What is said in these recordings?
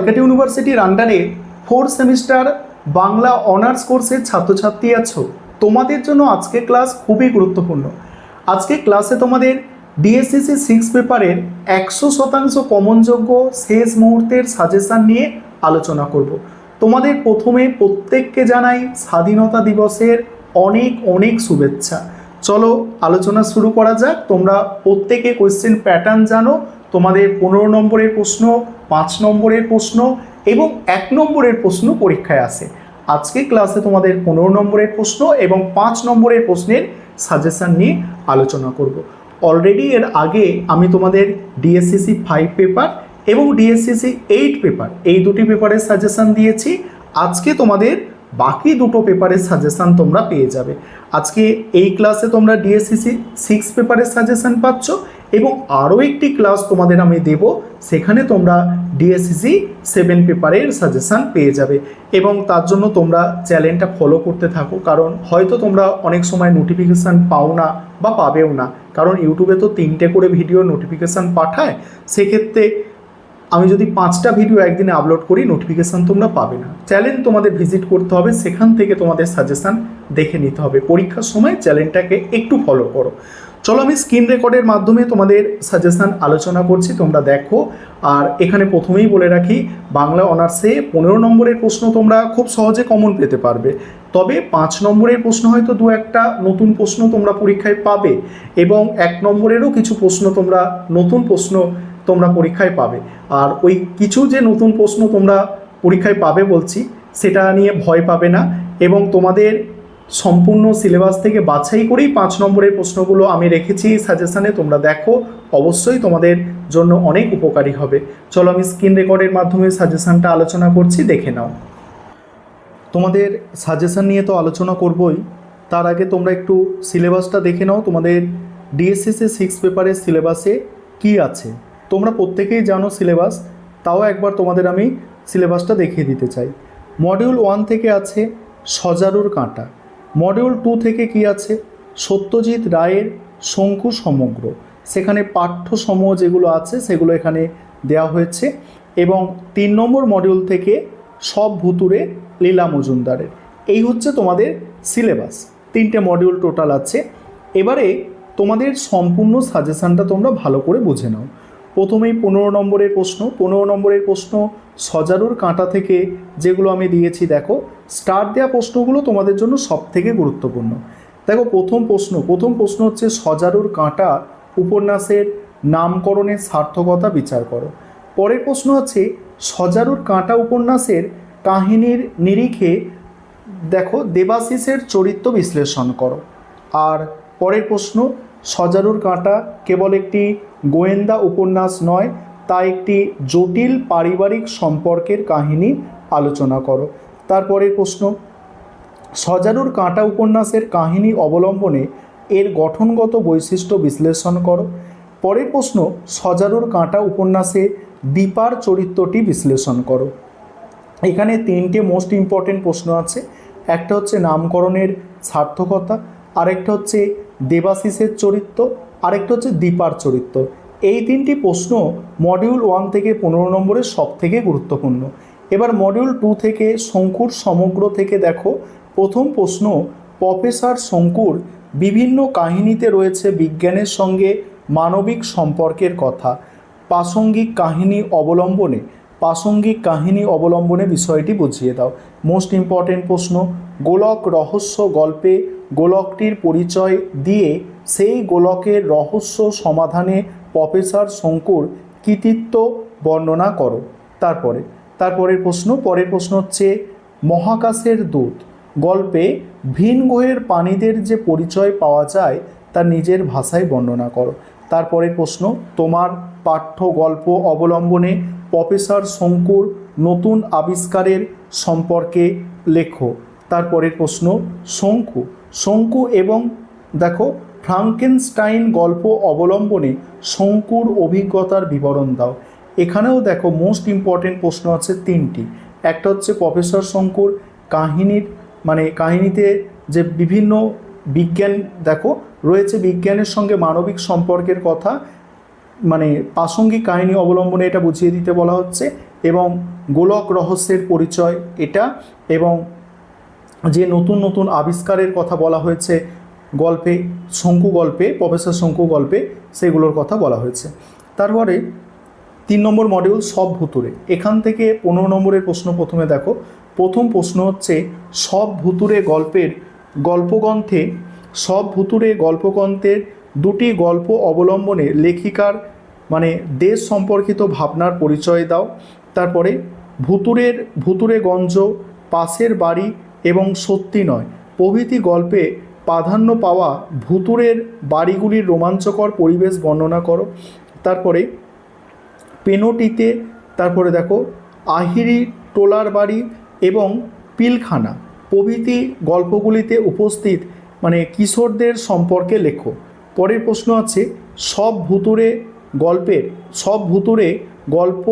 ক্যালকাটা ইউনিভার্সিটির আন্ডারে 4 semester Bangla honours কোর্সের ছাত্রছাত্রী আছো, তোমাদের জন্য আজকে ক্লাস খুবই গুরুত্বপূর্ণ। আজকে ক্লাসে তোমাদের ডিএসসিসি 6 পেপারের 100% কমনযোগ্য শেষ মুহূর্তের সাজেশান নিয়ে আলোচনা করব। তোমাদের প্রথমে প্রত্যেককে জানাই স্বাধীনতা দিবসের অনেক অনেক শুভেচ্ছা। চলো আলোচনা শুরু করা যাক। তোমরা প্রত্যেকে কোয়েশ্চেন প্যাটার্ন জানো। তোমাদের 15 নম্বরের প্রশ্ন, 5 নম্বরের প্রশ্ন এবং 1 নম্বরের প্রশ্ন পরীক্ষায় আসে। আজকে ক্লাসে তোমাদের 15 নম্বরের প্রশ্ন এবং 5 নম্বরের প্রশ্নের সাজেশান নিয়ে আলোচনা করব। অলরেডি এর আগে আমি তোমাদের ডিএসসিসি 5 পেপার এবং ডিএসসিসি 8 পেপার এই দুটি পেপারের সাজেশান দিয়েছি। আজকে তোমাদের বাকি দুটো পেপারের সাজেশান তোমরা পেয়ে যাবে। আজকে এই ক্লাসে তোমরা ডিএসসিসি 6 পেপারের সাজেশান পাচ্ছ এবং আরও একটি ক্লাস তোমাদের আমি দেব, সেখানে তোমরা ডিএসসিসি 7 পেপারের সাজেশান পেয়ে যাবে। এবং তার জন্য তোমরা চ্যানেলটা ফলো করতে থাকো, কারণ হয়তো তোমরা অনেক সময় নোটিফিকেশান পাও না বা পাবেও না, কারণ ইউটিউবে তো 3টে করে ভিডিও নোটিফিকেশান পাঠায়। সেক্ষেত্রে আমি যদি 5টা ভিডিও একদিনে আপলোড করি, নোটিফিকেশান তোমরা পাবে না। চ্যানেল তোমাদের ভিজিট করতে হবে, সেখান থেকে তোমাদের সাজেশান দেখে নিতে হবে। পরীক্ষার সময় চ্যানেলটাকে একটু ফলো করো। চলো আমি স্ক্রিন রেকর্ডের মাধ্যমে তোমাদের সাজেশান আলোচনা করছি, তোমরা দেখো। আর এখানে প্রথমেই বলে রাখি, বাংলা অনার্সে 15 নম্বরের প্রশ্ন তোমরা খুব সহজে কমন পেতে পারবে, তবে 5 নম্বরের প্রশ্ন হয়তো 2-1টা নতুন প্রশ্ন তোমরা পরীক্ষায় পাবে এবং 1 নম্বরেরও কিছু প্রশ্ন তোমরা নতুন প্রশ্ন তোমরা পরীক্ষায় পাবে। আর ওই কিছু যে নতুন প্রশ্ন তোমরা পরীক্ষায় পাবে বলছি, সেটা নিয়ে ভয় পাবে না এবং তোমাদের সম্পূর্ণ সিলেবাস থেকে বাছাই করেই 5 নম্বরের প্রশ্নগুলো আমি রেখেছি সাজেশানে। তোমরা দেখো, অবশ্যই তোমাদের জন্য অনেক উপকারী হবে। চলো আমি স্ক্রিন রেকর্ডের মাধ্যমে সাজেশানটা আলোচনা করছি, দেখে নাও। তোমাদের সাজেশান নিয়ে তো আলোচনা করবই, তার আগে তোমরা একটু সিলেবাসটা দেখে নাও। তোমাদের ডিএসসিসি 6 পেপারের সিলেবাসে কি আছে তোমরা প্রত্যেকেই জানো সিলেবাস, তাও একবার তোমাদের আমি সিলেবাসটা দেখিয়ে দিতে চাই। মডিউল 1 থেকে আছে সজারুর কাঁটা। মডিউল 2 থেকে কি আছে? সত্যজিৎ রায়ের শঙ্কু সমগ্র। সেখানে পাঠ্যসমূহ যেগুলো আছে সেগুলো এখানে দেওয়া হয়েছে। এবং 3 নম্বর মডিউল থেকে সব ভুতুরে লীলা মজুমদারের। এই হচ্ছে তোমাদের সিলেবাস। 3টে মডিউল টোটাল আছে। এবারে তোমাদের সম্পূর্ণ সাজেশানটা তোমরা ভালো করে বুঝে নাও। প্রথমেই 15 নম্বরের প্রশ্ন। 15 নম্বরের প্রশ্ন সজারুর কাঁটা থেকে যেগুলো আমি দিয়েছি, দেখো স্টার দেওয়া প্রশ্নগুলো তোমাদের জন্য সব থেকে গুরুত্বপূর্ণ। দেখো প্রথম প্রশ্ন হচ্ছে সজারুর কাঁটা উপন্যাসের নামকরণের সার্থকতা বিচার করো। পরের প্রশ্ন আছে সজারুর কাঁটা উপন্যাসের কাহিনীর নিরিখে দেখো দেবাশিসের চরিত্র বিশ্লেষণ করো। আর পরের প্রশ্ন সজারুর কাঁটা কেবল একটি গোয়েন্দা উপন্যাস নয়, তা একটি জটিল পারিবারিক সম্পর্কের কাহিনী আলোচনা করো। তারপরের প্রশ্ন সজারুর কাঁটা উপন্যাসের কাহিনী অবলম্বনে এর গঠনগত বৈশিষ্ট্য বিশ্লেষণ করো। পরের প্রশ্ন সজারুর কাঁটা উপন্যাসে দীপার চরিত্রটি বিশ্লেষণ করো। এখানে 3টে মোস্ট ইম্পর্টেন্ট প্রশ্ন আছে। একটা হচ্ছে নামকরণের সার্থকতা, আরেকটা হচ্ছে দেবাশিসের চরিত্র, আরেকটা হচ্ছে দীপার চরিত্র। এই 3টি প্রশ্ন মডিউল 1 থেকে 15 নম্বরের সব থেকে গুরুত্বপূর্ণ। এবার মডিউল 2 থেকে শঙ্কুর সমগ্র থেকে দেখো প্রথম প্রশ্ন প্রফেসর শঙ্কুর বিভিন্ন কাহিনীতে রয়েছে বিজ্ঞানের সঙ্গে মানবিক সম্পর্কের কথা। প্রাসঙ্গিক কাহিনী অবলম্বনে বিষয়টি বুঝিয়ে দাও। মোস্ট ইম্পর্টেন্ট প্রশ্ন গোলক রহস্য গল্পে গোলকটির পরিচয় দিয়ে সেই গোলকের রহস্য সমাধানে প্রফেসর শঙ্কুর কৃতিত্ব বর্ণনা করো। পরের প্রশ্ন হচ্ছে মহাকাশের দূত গল্পে ভিন গ্রহের প্রাণীদের যে পরিচয় পাওয়া যায় তা নিজের ভাষায় বর্ণনা করো। তারপরের প্রশ্ন তোমার পাঠ্য গল্প অবলম্বনে প্রফেসর শঙ্কুর নতুন আবিষ্কারের সম্পর্কে লেখো। তারপরের প্রশ্ন শঙ্কু এবং দেখো ফ্রাঙ্কেনস্টাইন গল্প অবলম্বনে শঙ্কুর অভিজ্ঞতার বিবরণ দাও। এখানেও দেখো মোস্ট ইম্পর্টেন্ট প্রশ্ন আছে 3টি। একটা হচ্ছে প্রফেসর শঙ্কুর কাহিনীতে যে বিভিন্ন বিজ্ঞান দেখো রয়েছে, বিজ্ঞানের সঙ্গে মানবিক সম্পর্কের কথা, প্রাসঙ্গিক কাহিনী অবলম্বনে এটা বুঝিয়ে দিতে বলা হচ্ছে। এবং গোলক রহস্যের পরিচয় এটা, এবং যে নতুন নতুন আবিষ্কারের কথা বলা হয়েছে গল্পে, শঙ্কু গল্পে, প্রফেসর শঙ্কু গল্পে, সেগুলোর কথা বলা হয়েছে। তারপরে 3 নম্বর মডিউল সব ভুতুড়ে। এখান থেকে 15 নম্বরের প্রশ্ন প্রথমে দেখো। প্রথম প্রশ্ন হচ্ছে সব ভুতুড়ে গল্পের গল্পগ্রন্থে, সব ভুতুড়ে গল্পগ্রন্থের দুটি গল্প অবলম্বনে লেখিকার দেশ সম্পর্কিত ভাবনার পরিচয় দাও। তারপরে ভুতুড়েগঞ্জ, পাশের বাড়ি এবং সত্যি নয় প্রভৃতি গল্পে প্রাধান্য পাওয়া ভুতুড়ের বাড়িগুলির রোমাঞ্চকর পরিবেশ বর্ণনা করো। তারপরে পেনোটিতে, তারপরে দেখো আহিরি টোলার বাড়ি এবং পিলখানা প্রভৃতি গল্পগুলিতে উপস্থিত কিশোরদের সম্পর্কে লেখো। পরের প্রশ্ন আছে সব ভুতুড়ে গল্প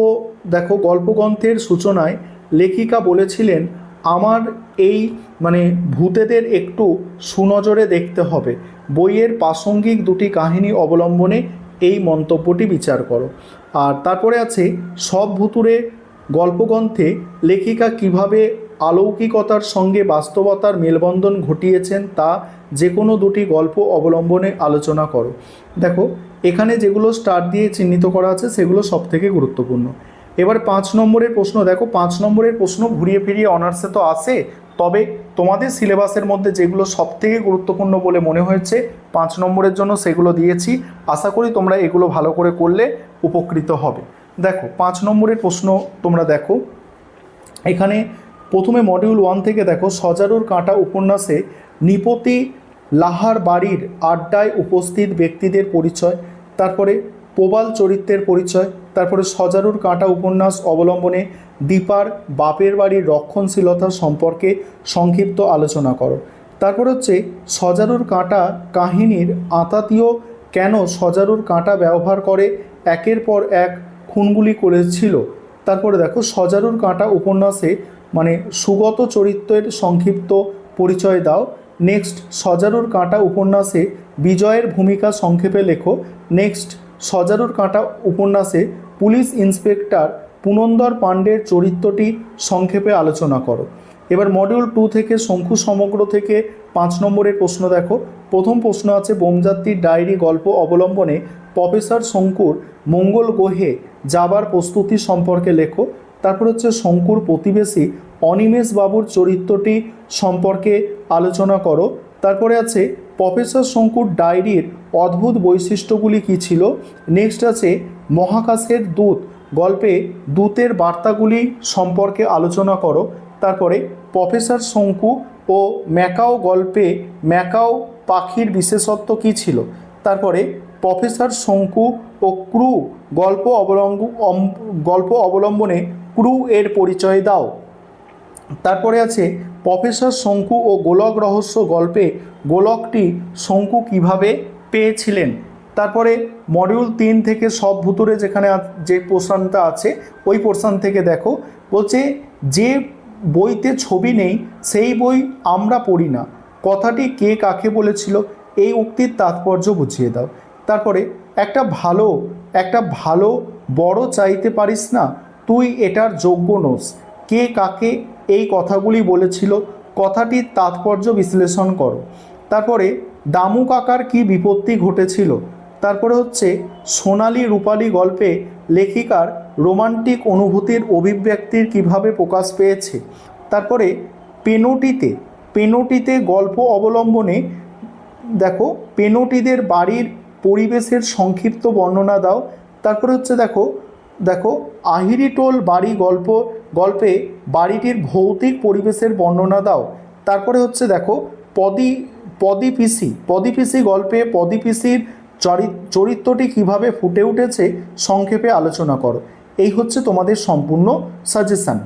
দেখো গল্পগ্রন্থের সূচনায় লেখিকা বলেছিলেন আমার এই ভূতেদের একটু সুনজরে দেখতে হবে। বইয়ের প্রাসঙ্গিক দুটি কাহিনী অবলম্বনে এই মন্তব্যটি বিচার করো। আর তারপরে আছে সব ভুতুড়ে গল্পগ্রন্থে লেখিকা কিভাবে অলৌকিকতার সঙ্গে বাস্তবতার মেলবন্ধন ঘটিয়েছেন তা যে কোনো দুটি গল্প অবলম্বনে আলোচনা করো। দেখো এখানে যেগুলো স্টার দিয়ে চিহ্নিত করা আছে সেগুলো সবথেকে গুরুত্বপূর্ণ। এবার 5 নম্বরের প্রশ্ন দেখো। 5 নম্বরের প্রশ্ন ঘুরিয়ে ফিরিয়ে অনার্সে তো আসে, তবে তোমাদের সিলেবাসের মধ্যে যেগুলো সবথেকে গুরুত্বপূর্ণ বলে মনে হয়েছে 5 নম্বরের জন্য সেগুলো দিয়েছি। আশা করি তোমরা এগুলো ভালো করে করলে উপকৃত হবে। দেখো 5 নম্বরের প্রশ্ন তোমরা দেখো। এখানে প্রথমে মডিউল 1 থেকে দেখো সজারুর কাঁটা উপন্যাসে নৃপতি লাহার বাড়ির আড্ডায় উপস্থিত ব্যক্তিদের পরিচয়, তারপরে প্রবাল চরিত্রের পরিচয়, তারপরে সজারুর কাঁটা উপন্যাস অবলম্বনে দীপার বাপের বাড়ির রক্ষণশীলতা সম্পর্কে সংক্ষিপ্ত আলোচনা করো। তারপর হচ্ছে সজারুর কাঁটা কাহিনীর আতাতীয় কেন সজারুর কাঁটা ব্যবহার করে একের পর এক খুনগুলি করেছিল। তারপরে দেখো সজারুর কাঁটা উপন্যাসে সুগত চরিত্রের সংক্ষিপ্ত পরিচয় দাও। নেক্সট সজারুর কাঁটা উপন্যাসে বিজয়ের ভূমিকা সংক্ষেপে লেখো। নেক্সট সজারুর কাঁটা উপন্যাসে পুলিশ ইন্সপেক্টর পুনন্দর পাণ্ডের চরিত্রটি সংক্ষেপে আলোচনা করো। এবার মডিউল 2 থেকে শঙ্কু সমগ্র থেকে 5 নম্বরের প্রশ্ন দেখো। প্রথম প্রশ্ন আছে বোমযাত্রীর ডায়েরি গল্প অবলম্বনে প্রফেসর শঙ্কুর মঙ্গল গ্রহে যাবার প্রস্তুতি সম্পর্কে লেখো। তারপর হচ্ছে শঙ্কুর প্রতিবেশী অনিমেষ বাবুর চরিত্রটি সম্পর্কে আলোচনা করো। তারপরে আছে প্রফেসর শঙ্কুর ডায়েরির অদ্ভুত বৈশিষ্ট্যগুলি কী ছিল। নেক্সট আছে মহাকাশের দূত গল্পে দূতের বার্তাগুলি সম্পর্কে আলোচনা করো। তারপরে প্রফেসর শঙ্কু ও ম্যাকাও গল্পে ম্যাকাও পাখির বিশেষত্ব কী ছিল। তারপরে প্রফেসর শঙ্কু ও ক্রু গল্প অবলম্বনে ক্রু এর পরিচয় দাও। তারপরে আছে প্রফেসর শঙ্কু ও গোলক রহস্য গল্পে গোলকটি শঙ্কু কিভাবে পেয়েছিলেন। তারপরে মডিউল 3 থেকে সব ভুতুড়ে যেখানে যে পোর্শনটা আছে ওই পোর্শন থেকে দেখো, বলছে যে বইতে ছবি নেই সেই বই আমরা পড়ি না, কথাটি কে কাকে বলেছিল, এই উক্তির তাৎপর্য বুঝিয়ে দাও। তারপরে একটা ভালো বড় চাইতে পারিস না, তুই এটার যোগ্য নোস, কে কাকে এই কথাগুলি বলেছিল, কথাটির তাৎপর্য বিশ্লেষণ করো। তারপরে দামু কাকার কি বিপত্তি ঘটেছিল। তারপরে হচ্ছে সোনালি রূপালী গল্পে লেখিকার রোমান্টিক অনুভূতির অভিব্যক্তির কিভাবে প্রকাশ পেয়েছে। তারপরে পেনোটিতে গল্প অবলম্বনে দেখো পেনোটিদের বাড়ির পরিবেশের সংক্ষিপ্ত বর্ণনা দাও। তারপরে হচ্ছে দেখো আহিরিটোল বাড়ি গল্পে বাড়িটির ভৌতিক পরিবেশের বর্ণনা দাও। তারপরে হচ্ছে দেখো পদিপিসি গল্পে পদিপিসির চরিত্রটি কিভাবে ফুটে উঠেছে সংক্ষেপে আলোচনা করো। এই হচ্ছে তোমাদের সম্পূর্ণ সাজেশন।